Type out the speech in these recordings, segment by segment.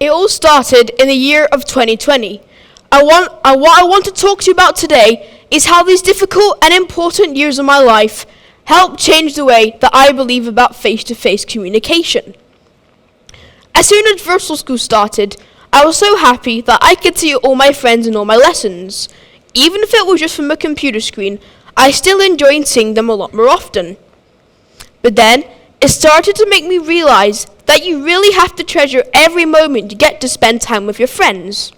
It all started in the year of 2020. What I want to talk to you about today is how these difficult and important years of my life helped change the way that I believe about face-to-face communication. As soon as virtual school started, I was so happy that I could see all my friends in all my lessons. Even if it was just from a computer screen, I still enjoyed seeing them a lot more often. But then, it started to make me realize that you really have to treasure every moment you get to spend time with your friends.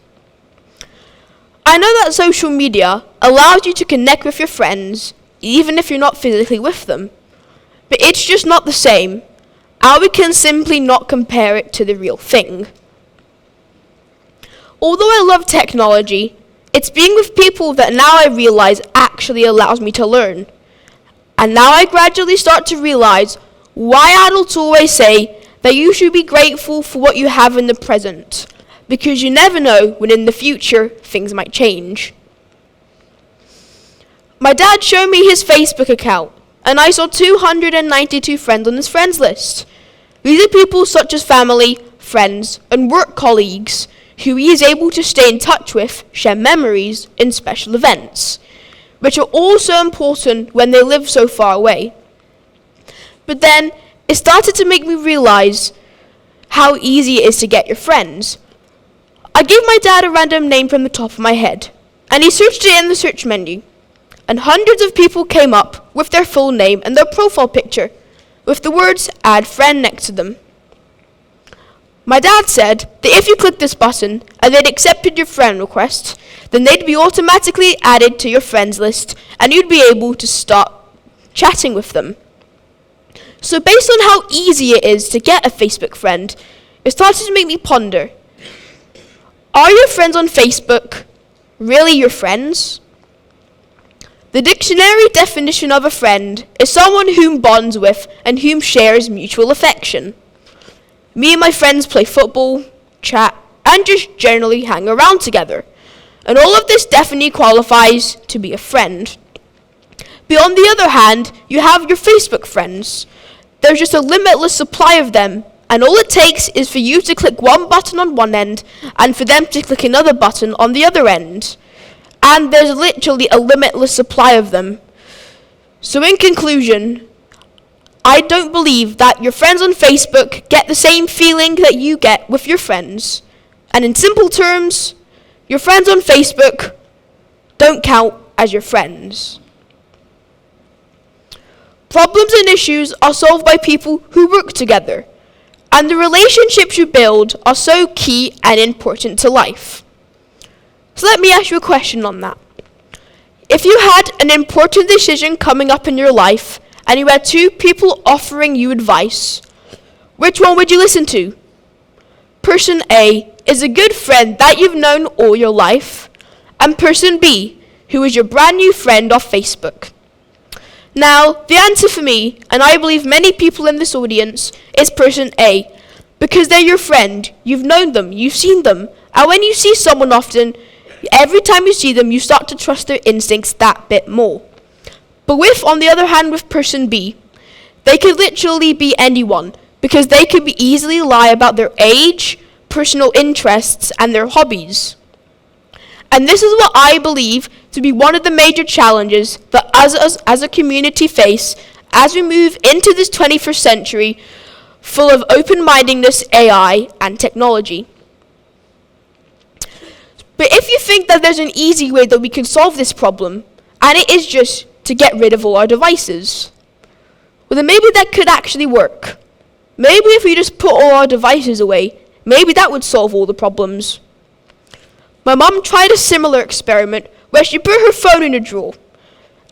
I know that social media allows you to connect with your friends, even if you're not physically with them. But it's just not the same, and we can simply not compare it to the real thing. Although I love technology, it's being with people that now I realize actually allows me to learn. And now I gradually start to realize why adults always say that you should be grateful for what you have in the present, because you never know when in the future things might change. My dad showed me his Facebook account, and I saw 292 friends on his friends list. These are people such as family, friends, and work colleagues who he is able to stay in touch with, share memories in special events, which are also important when they live so far away. But then, it started to make me realize how easy it is to get your friends. I gave my dad a random name from the top of my head, and he searched it in the search menu, and hundreds of people came up with their full name and their profile picture, with the words "add friend" next to them. My dad said that if you clicked this button and they'd accepted your friend request, then they'd be automatically added to your friends list and you'd be able to start chatting with them. So based on how easy it is to get a Facebook friend, it started to make me ponder, are your friends on Facebook really your friends? The dictionary definition of a friend is someone whom bonds with and whom shares mutual affection. Me and my friends play football, chat, and just generally hang around together. And all of this definitely qualifies to be a friend. But on the other hand, you have your Facebook friends. There's just a limitless supply of them, and all it takes is for you to click one button on one end, and for them to click another button on the other end. And there's literally a limitless supply of them. So in conclusion, I don't believe that your friends on Facebook get the same feeling that you get with your friends. And in simple terms, your friends on Facebook don't count as your friends. Problems and issues are solved by people who work together, and the relationships you build are so key and important to life. So let me ask you a question on that. If you had an important decision coming up in your life, and you had two people offering you advice, which one would you listen to? Person A is a good friend that you've known all your life, and person B, who is your brand new friend off Facebook. Now, the answer for me, and I believe many people in this audience, is person A, because they're your friend, you've known them, you've seen them, and when you see someone often, every time you see them, you start to trust their instincts that bit more. But on the other hand, with person B, they could literally be anyone, because they could be easily lie about their age, personal interests, and their hobbies. And this is what I believe to be one of the major challenges that us as a community face as we move into this 21st century full of open-mindedness, AI, and technology. But if you think that there's an easy way that we can solve this problem, and it is just to get rid of all our devices, well then maybe that could actually work. Maybe if we just put all our devices away, maybe that would solve all the problems. My mum tried a similar experiment where she put her phone in a drawer,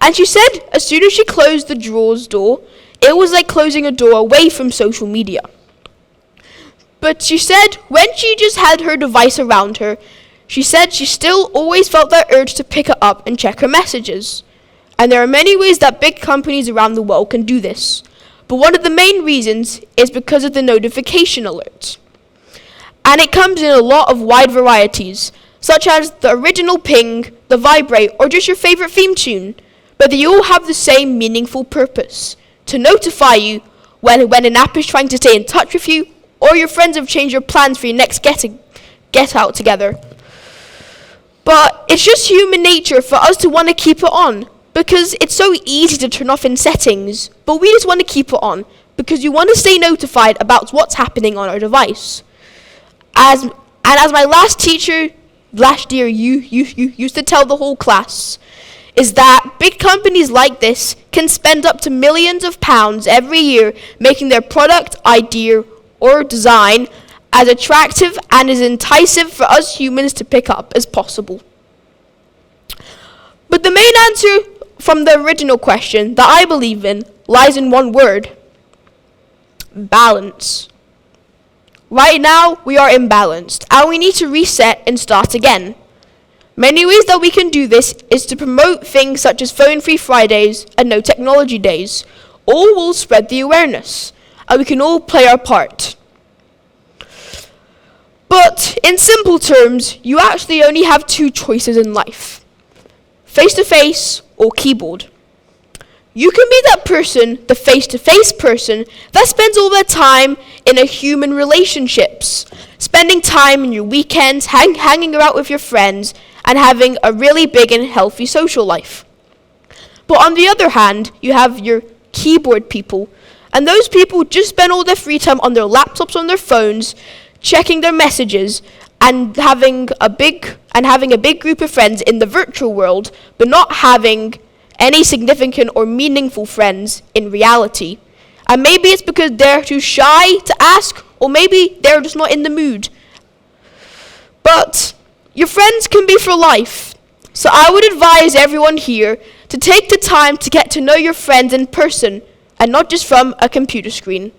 and she said as soon as she closed the drawer's door, it was like closing a door away from social media. But she said when she just had her device around her, she said she still always felt that urge to pick it up and check her messages. And there are many ways that big companies around the world can do this. But one of the main reasons is because of the notification alerts. And it comes in a lot of wide varieties, such as the original ping, the vibrate, or just your favorite theme tune. But they all have the same meaningful purpose, to notify you when an app is trying to stay in touch with you, or your friends have changed your plans for your next get out together. But it's just human nature for us to want to keep it on, because it's so easy to turn off in settings, but we just want to keep it on because you want to stay notified about what's happening on our device. As my last teacher last year you used to tell the whole class, is that big companies like this can spend up to millions of pounds every year making their product, idea, or design as attractive and as enticing for us humans to pick up as possible. But the main answer from the original question that I believe in lies in one word: balance. Right now, we are imbalanced, and we need to reset and start again. Many ways that we can do this is to promote things such as phone-free Fridays and no technology days. All will spread the awareness, and we can all play our part. But in simple terms, you actually only have two choices in life: face-to-face or keyboard. You can be that person, the face-to-face person, that spends all their time in a human relationships, spending time in your weekends, hanging out with your friends, and having a really big and healthy social life. But on the other hand, you have your keyboard people, and those people just spend all their free time on their laptops, on their phones, checking their messages, and having a big group of friends in the virtual world, but not having any significant or meaningful friends in reality. And maybe it's because they're too shy to ask, or maybe they're just not in the mood. But your friends can be for life. So I would advise everyone here to take the time to get to know your friends in person and not just from a computer screen.